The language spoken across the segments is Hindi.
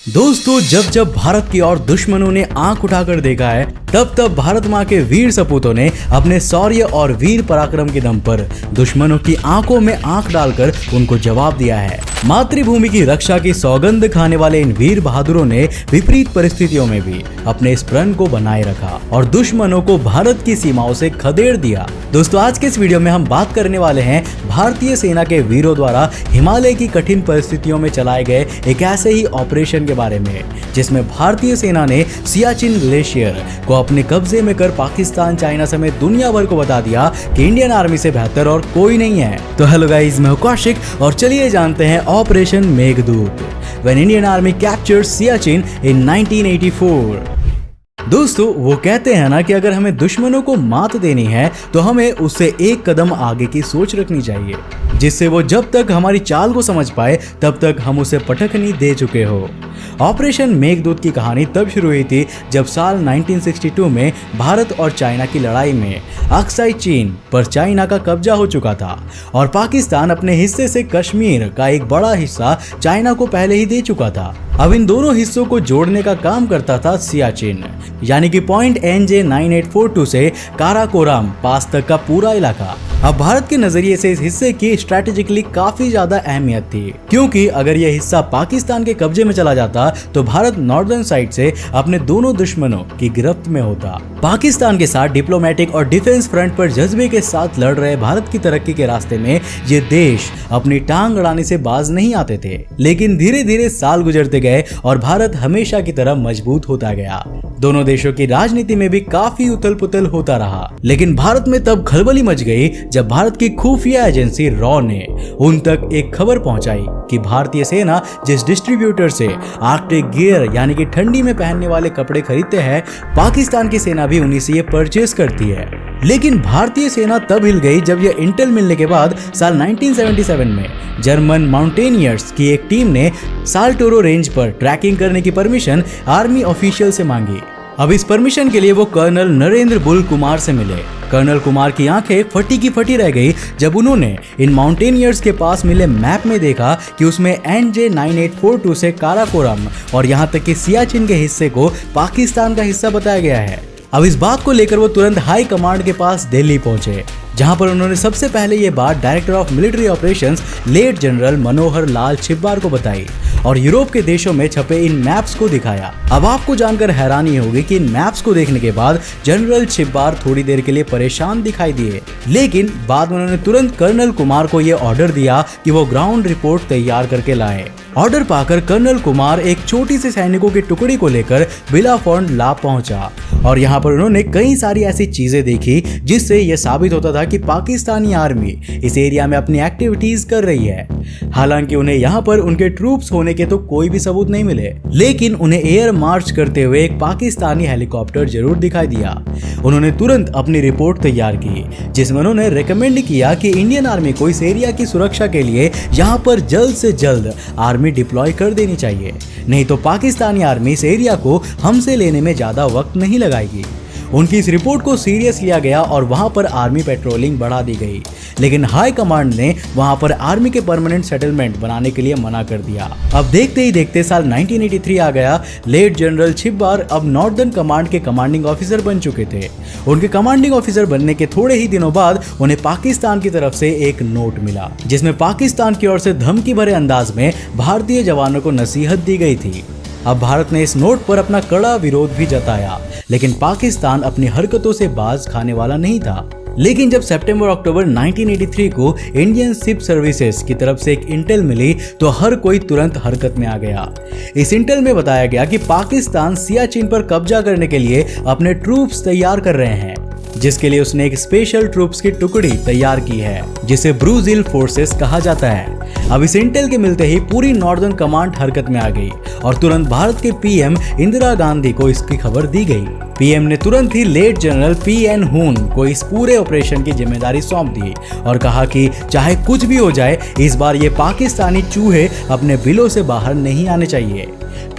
दोस्तों, जब जब भारत की ओर दुश्मनों ने आंख उठाकर देखा है, तब तब भारत माँ के वीर सपूतों ने अपने शौर्य और वीर पराक्रम के दम पर दुश्मनों की आंखों में आंख डालकर उनको जवाब दिया है। मातृभूमि की रक्षा की सौगंध खाने वाले इन वीर बहादुरों ने विपरीत परिस्थितियों में भी अपने इस प्रण को बनाए रखा और दुश्मनों को भारत की सीमाओं से खदेड़ दिया। दोस्तों, आज के इस वीडियो में हम बात करने वाले हैं भारतीय सेना के वीरों द्वारा हिमालय की कठिन परिस्थितियों में चलाए गए एक ऐसे ही ऑपरेशन के बारे में, जिसमें भारतीय सेना ने सियाचिन ग्लेशियर को अपने कब्जे में कर पाकिस्तान, चाइना समेत दुनिया भर को बता दिया कि इंडियन आर्मी से बेहतर और कोई नहीं है। तो हेलो गाइस, मैं हूं कौशिक और चलिए जानते हैं operation Meghdoot, when Indian army captured Siachen in 1984। दोस्तों, वो कहते हैं ना कि अगर हमें दुश्मनों को मात देनी है तो हमें उससे एक कदम आगे की सोच रखनी चाहिए, जिससे वो जब तक हमारी चाल को समझ पाए तब तक हम उसे पटखनी दे चुके हो। ऑपरेशन मेघदूत की कहानी तब शुरू हुई थी जब साल 1962 में भारत और चाइना की लड़ाई में अक्साई चीन पर चाइना का कब्जा हो चुका था और पाकिस्तान अपने हिस्से से कश्मीर का एक बड़ा हिस्सा चाइना को पहले ही दे चुका था। अब इन दोनों हिस्सों को जोड़ने का काम करता था सियाचिन, यानी कि पॉइंट NJ 9842 से काराकोरम पास तक का पूरा इलाका। अब भारत के नजरिए से इस हिस्से की स्ट्रेटेजिकली काफी ज्यादा अहमियत थी, क्योंकि अगर यह हिस्सा पाकिस्तान के कब्जे में चला जाता तो भारत नॉर्दर्न साइड से अपने दोनों दुश्मनों की गिरफ्त में होता। पाकिस्तान के साथ डिप्लोमेटिक और डिफेंस फ्रंट पर जज्बे के साथ लड़ रहे भारत की तरक्की के रास्ते में ये देश अपनी टांग अड़ाने से बाज नहीं आते थे, लेकिन धीरे धीरे साल गुजरते गए और भारत हमेशा की तरह मजबूत होता गया। दोनों देशों की राजनीति में भी काफी उथल पुथल होता रहा, लेकिन भारत में तब खलबली मच गई जब भारत की खुफिया एजेंसी रॉ ने उन तक एक खबर पहुंचाई कि भारतीय सेना जिस डिस्ट्रीब्यूटर से आर्कटिक गियर यानी कि ठंडी में पहनने वाले कपड़े खरीदते हैं, पाकिस्तान की सेना भी उन्हीं से ये परचेस करती है। लेकिन भारतीय सेना तब हिल गई जब यह इंटेल मिलने के बाद साल 1977 में जर्मन माउंटेनियर्स की एक टीम ने साल्टोरो रेंज पर ट्रैकिंग करने की परमिशन आर्मी ऑफिशियल से मांगी। अब इस परमिशन के लिए वो कर्नल नरेंद्र बुल कुमार से मिले। कर्नल कुमार की आंखें फटी की फटी रह गई जब उन्होंने इन माउंटेनियर्स के पास मिले मैप में देखा कि उसमें NJ 9842 से काराकोरम और यहाँ तक कि सियाचिन के हिस्से को पाकिस्तान का हिस्सा बताया गया है। अब इस बात को लेकर वो तुरंत हाई कमांड के पास दिल्ली पहुंचे, जहां पर उन्होंने सबसे पहले ये बात director of military operations Lt general Manohar Lal Chhibber को बताई और यूरोप के देशों में छपे इन मैप्स को दिखाया। अब आपको जानकर हैरानी होगी कि इन मैप्स को देखने के बाद जनरल छिब्बार थोड़ी देर के लिए परेशान दिखाई दिए, लेकिन बाद में उन्होंने तुरंत कर्नल कुमार को यह ऑर्डर दिया कि वो ग्राउंड रिपोर्ट तैयार करके लाए। ऑर्डर पाकर कर्नल कुमार एक छोटी सी सैनिकों की टुकड़ी को लेकर बिलाफोर्ड ला पहुंचा और यहाँ पर उन्होंने कई सारी ऐसी चीजें देखी जिससे यह साबित होता था कि पाकिस्तानी आर्मी इस एरिया में अपनी एक्टिविटीज कर रही है। हालांकि उन्हें यहाँ पर उनके ट्रूप्स होने के तो कोई भी सबूत नहीं मिले, लेकिन उन्हें एयर मार्च करते हुए एक पाकिस्तानी हेलीकॉप्टर जरूर दिखाई दिया। उन्होंने तुरंत अपनी रिपोर्ट तैयार की, जिसमें उन्होंने रिकमेंड किया कि इंडियन आर्मी को इस एरिया की सुरक्षा के लिए यहाँ पर जल्द से जल्द आर्मी डिप्लॉय कर देनी चाहिए, नहीं तो पाकिस्तानी आर्मी इस एरिया को हमसे लेने में ज्यादा वक्त नहीं लगाएगी। उनकी इस रिपोर्ट को सीरियस लिया गया और वहां पर आर्मी पेट्रोलिंग बढ़ा दी गई, लेकिन हाई कमांड ने वहां पर आर्मी के परमानेंट सेटलमेंट बनाने के लिए मना कर दिया। अब देखते ही देखते साल 1983 आ गया। लेट जनरल छिब्बार अब नॉर्दर्न कमांड के कमांडिंग ऑफिसर बन चुके थे। उनके कमांडिंग ऑफिसर बनने के थोड़े ही दिनों बाद उन्हें पाकिस्तान की तरफ से एक नोट मिला, जिसमें पाकिस्तान की ओर से धमकी भरे अंदाज में भारतीय जवानों को नसीहत दी गई थी। अब भारत ने इस नोट पर अपना कड़ा विरोध भी जताया, लेकिन पाकिस्तान अपनी हरकतों से बाज खाने वाला नहीं था। लेकिन जब सितंबर-अक्टूबर 1983 को इंडियन शिप सर्विसेज की तरफ से एक इंटेल मिली तो हर कोई तुरंत हरकत में आ गया। इस इंटेल में बताया गया कि पाकिस्तान सियाचिन पर कब्जा करने के लिए अपने ट्रूप्स तैयार कर रहे हैं, जिसके लिए उसने एक स्पेशल ट्रूप्स की टुकड़ी तैयार की है, जिसे ब्रूजिल फोर्सेस कहा जाता है। अब इस इंटेल के मिलते ही पूरी नॉर्दर्न कमांड हरकत में आ गई और तुरंत भारत के PM इंदिरा गांधी को इसकी खबर दी गई। PM ने तुरंत ही लेट जनरल PN हून को इस पूरे ऑपरेशन की जिम्मेदारी सौंप दी और कहा कि चाहे कुछ भी हो जाए, इस बार ये पाकिस्तानी चूहे अपने बिलों से बाहर नहीं आने चाहिए।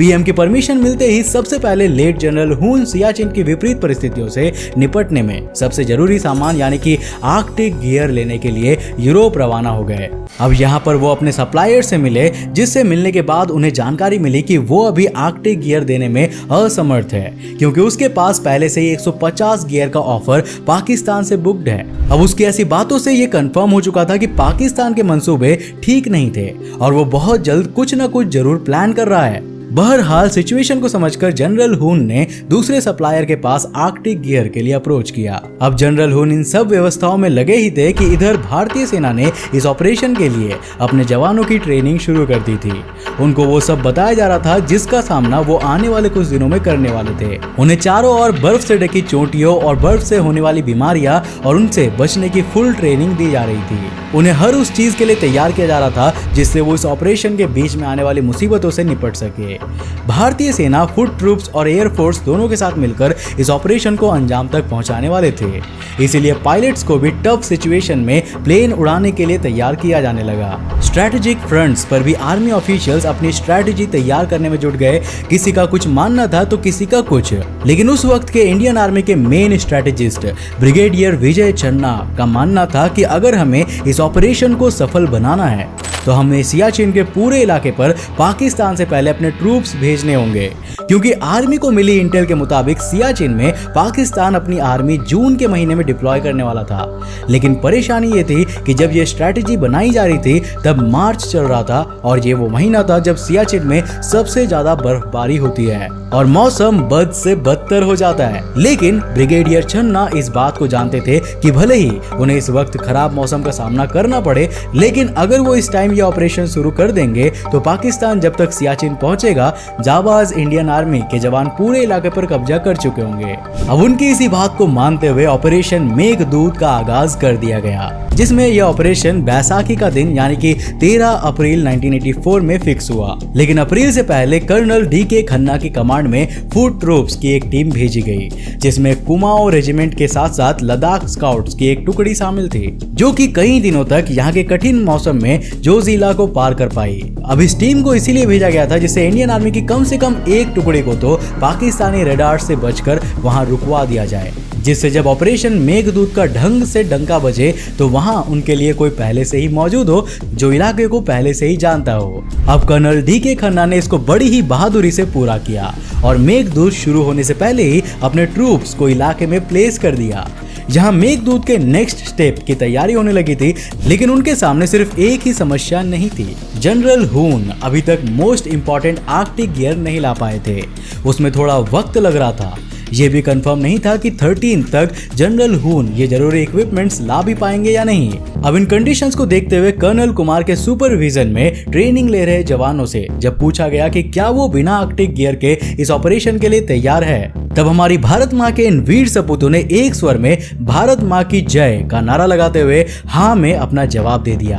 PM की परमिशन मिलते ही सबसे पहले लेट जनरल हून सियाचिन की विपरीत परिस्थितियों से निपटने में सबसे जरूरी सामान यानी कि आर्कटिक गियर लेने के लिए यूरोप रवाना हो गए। अब यहाँ पर वो अपने सप्लायर से मिले, जिससे मिलने के बाद उन्हें जानकारी मिली कि वो अभी आर्कटिक गियर देने में असमर्थ है, क्योंकि उसके पास पहले से ही 150 गियर का ऑफर पाकिस्तान से बुक्ड है। अब उसकी ऐसी बातों से ये कंफर्म हो चुका था कि पाकिस्तान के मंसूबे ठीक नहीं थे और वो बहुत जल्द कुछ न कुछ जरूर प्लान कर रहा है। बहरहाल सिचुएशन को समझकर जनरल हुन ने दूसरे सप्लायर के पास आर्कटिक गियर के लिए अप्रोच किया। अब जनरल हुन इन सब व्यवस्थाओं में लगे ही थे कि इधर भारतीय सेना ने इस ऑपरेशन के लिए अपने जवानों की ट्रेनिंग शुरू कर दी थी। उनको वो सब बताया जा रहा था जिसका सामना वो आने वाले कुछ दिनों में करने वाले थे। उन्हें चारों ओर बर्फ से ढकी चोटियों और बर्फ से होने वाली बीमारियां और उनसे बचने की फुल ट्रेनिंग दी जा रही थी। उन्हें हर उस चीज के लिए तैयार किया जा रहा था जिससे वो इस ऑपरेशन के बीच में आने वाली मुसीबतों से निपट सके। भारतीय सेना, फुट ट्रूप्स और एयरफोर्स दोनों के साथ मिलकर इस ऑपरेशन को अंजाम तक पहुंचाने वाले थे। इसीलिए पायलट्स को भी टफ सिचुएशन में प्लेन उड़ाने के लिए तैयार किया जाने लगा। स्ट्रैटेजिक फ्रंट्स पर भी आर्मी ऑफिशियल्स अपनी स्ट्रैटेजी तैयार करने में जुट गए। किसी का कुछ मानना था तो किसी का कुछ, लेकिन उस वक्त के इंडियन आर्मी के मेन स्ट्रैटेजिस्ट ब्रिगेडियर विजय चन्ना का मानना था कि अगर हमें इस ऑपरेशन को सफल बनाना है तो हमें सियाचिन के पूरे इलाके पर पाकिस्तान से पहले अपने ट्रूप्स भेजने होंगे, क्योंकि आर्मी को मिली इंटेल के मुताबिक सियाचिन में पाकिस्तान अपनी आर्मी जून के महीने में डिप्लॉय करने वाला था। लेकिन परेशानी ये थी कि जब ये स्ट्रैटेजी बनाई जा रही थी तब मार्च चल रहा था और ये वो महीना था जब सियाचिन में सबसे ज्यादा बर्फबारी होती है और मौसम बद से बदतर हो जाता है। लेकिन ब्रिगेडियर चन्ना इस बात को जानते थे कि भले ही उन्हें इस वक्त खराब मौसम का सामना करना पड़े, लेकिन अगर वो इस टाइम ये ऑपरेशन शुरू कर देंगे तो पाकिस्तान जब तक सियाचिन पहुंचेगा, जाबाज इंडियन आर्मी के जवान पूरे इलाके पर कब्जा कर चुके होंगे। अब उनकी इसी बात को मानते हुए ऑपरेशन मेघदूत का आगाज कर दिया गया, जिसमें यह ऑपरेशन बैसाखी का दिन यानी कि 13 अप्रैल 1984 में फिक्स हुआ। लेकिन अप्रैल से पहले कर्नल DK खन्ना की कमांड में फुट ट्रूप्स की एक टीम भेजी गई, जिसमें कुमाऊं रेजिमेंट के साथ साथ लद्दाख स्काउट्स की एक टुकड़ी शामिल थी, जो कि कई दिनों तक यहाँ के कठिन मौसम में जोजिला को पार कर पाई। अब इस टीम को इसीलिए भेजा गया था जिससे इंडियन आर्मी की कम से कम एक टुकड़ी को तो पाकिस्तानी रडार से बचकर वहां रुकवा दिया जाए, जिससे जब ऑपरेशन मेघदूत का ढंग से डंका बजे तो वहां उनके लिए कोई पहले से ही मौजूद हो जो इलाके को पहले से ही जानता हो। अब कर्नल DK खन्ना ने इसको बड़ी ही बहादुरी से पूरा किया और मेघदूत शुरू होने से पहले ही अपने ट्रूप्स को इलाके में प्लेस कर दिया। जहां मेघदूत के नेक्स्ट स्टेप की तैयारी होने लगी थी, लेकिन उनके सामने सिर्फ एक ही समस्या नहीं थी। जनरल हुन अभी तक मोस्ट इंपॉर्टेंट आर्कटिक गियर नहीं ला पाए थे, उसमें थोड़ा वक्त लग रहा था। ये भी कंफर्म नहीं था कि 13 तक जनरल हुन ये जरूरी इक्विपमेंट्स ला भी पाएंगे या नहीं। अब इन कंडीशंस को देखते हुए कर्नल कुमार के सुपरविजन में ट्रेनिंग ले रहे जवानों से जब पूछा गया कि क्या वो बिना आर्कटिक गियर के इस ऑपरेशन के लिए तैयार है, तब हमारी भारत माँ के इन वीर सपूतों ने एक स्वर में भारत माँ की जय का नारा लगाते हुए हाँ में अपना जवाब दे दिया।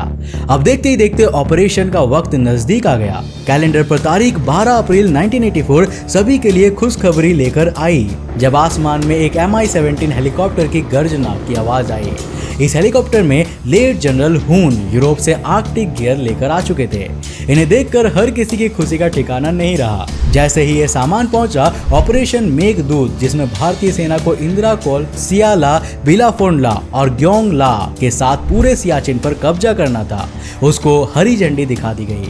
अब देखते ही देखते ऑपरेशन का वक्त नजदीक आ गया। कैलेंडर पर तारीख 12 अप्रैल 1984 सभी के लिए खुशखबरी लेकर आई, जब आसमान में एक MI-17 हेलीकॉप्टर की गर्जना की आवाज आई। इस हेलीकॉप्टर में लेट जनरल हुन यूरोप से आर्कटिक गियर लेकर आ चुके थे। इन्हें देखकर हर किसी की खुशी का ठिकाना नहीं रहा। जैसे ही ये सामान पहुंचा, ऑपरेशन मेघदूत, जिसमें भारतीय सेना को इंदिरा कोल, सियाला, बिलाफोंडला और ग्योंगला के साथ पूरे सियाचिन पर कब्जा करना था, उसको हरी झंडी दिखा दी गई।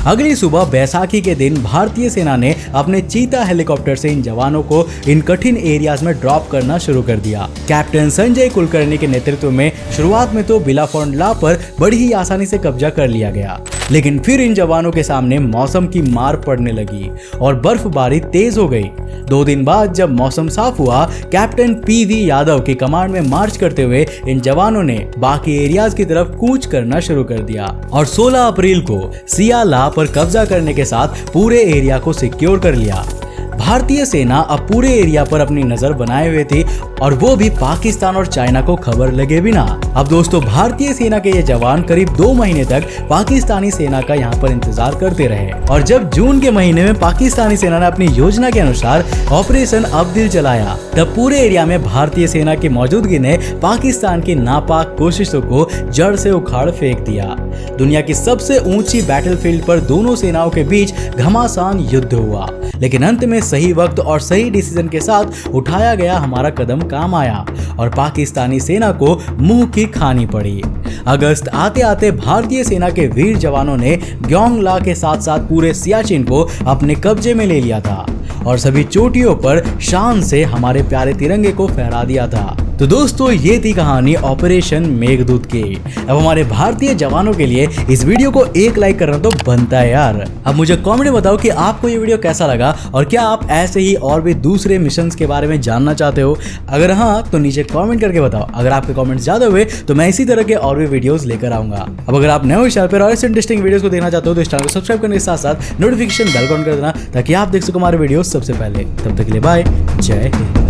अगली सुबह बैसाखी के दिन भारतीय सेना ने अपने चीता हेलीकॉप्टर से इन जवानों को इन कठिन एरियाज में ड्रॉप करना शुरू कर दिया। कैप्टन संजय कुलकर्णी के नेतृत्व में शुरुआत में तो बिलाफोंडला पर बड़ी ही आसानी से कब्जा कर लिया गया, लेकिन फिर इन जवानों के सामने मौसम की मार पड़ने लगी और बर्फबारी तेज हो गई। 2 दिन बाद जब मौसम साफ हुआ, कैप्टन PV यादव की कमांड में मार्च करते हुए इन जवानों ने बाकी एरियाज की तरफ कूच करना शुरू कर दिया और 16 अप्रैल को सियाला पर कब्जा करने के साथ पूरे एरिया को सिक्योर कर लिया। भारतीय सेना अब पूरे एरिया पर अपनी नजर बनाए हुए थी और वो भी पाकिस्तान और चाइना को खबर लगे बिना। अब दोस्तों, भारतीय सेना के ये जवान करीब 2 महीने तक पाकिस्तानी सेना का यहाँ पर इंतजार करते रहे और जब जून के महीने में पाकिस्तानी सेना ने अपनी योजना के अनुसार ऑपरेशन अब्दिल चलाया, तब पूरे एरिया में भारतीय सेना की मौजूदगी ने पाकिस्तान की नापाक कोशिशों को जड़ से उखाड़ फेंक दिया। दुनिया की सबसे ऊंची बैटलफील्ड पर दोनों सेनाओं के बीच घमासान युद्ध हुआ, लेकिन अंत में सही सही वक्त और सही डिसीजन के साथ उठाया गया हमारा कदम काम आया और पाकिस्तानी सेना को मुंह की खानी पड़ी। अगस्त आते आते भारतीय सेना के वीर जवानों ने ग्योंगला के साथ साथ पूरे सियाचिन को अपने कब्जे में ले लिया था और सभी चोटियों पर शान से हमारे प्यारे तिरंगे को फहरा दिया था। तो दोस्तों, ये थी कहानी ऑपरेशन मेघदूत की। अब हमारे भारतीय जवानों के लिए इस वीडियो को एक लाइक करना तो बनता है यार। अब मुझे कमेंट में बताओ कि आपको ये वीडियो कैसा लगा और क्या आप ऐसे ही और भी दूसरे मिशंस के बारे में जानना चाहते हो। अगर हाँ तो नीचे कमेंट करके बताओ। अगर आपके कमेंट्स ज्यादा हुए तो मैं इसी तरह के और भी वीडियोस लेकर आऊंगा। अब अगर आप नए हो इस चैनल पर और ऐसे इंटरेस्टिंग वीडियोस को देखना चाहते हो तो इस चैनल को सब्सक्राइब करने के साथ साथ नोटिफिकेशन बेल ऑन कर देना ताकि आप देख सको हमारे वीडियो सबसे पहले। तब तक के लिए बाय, जय हिंद।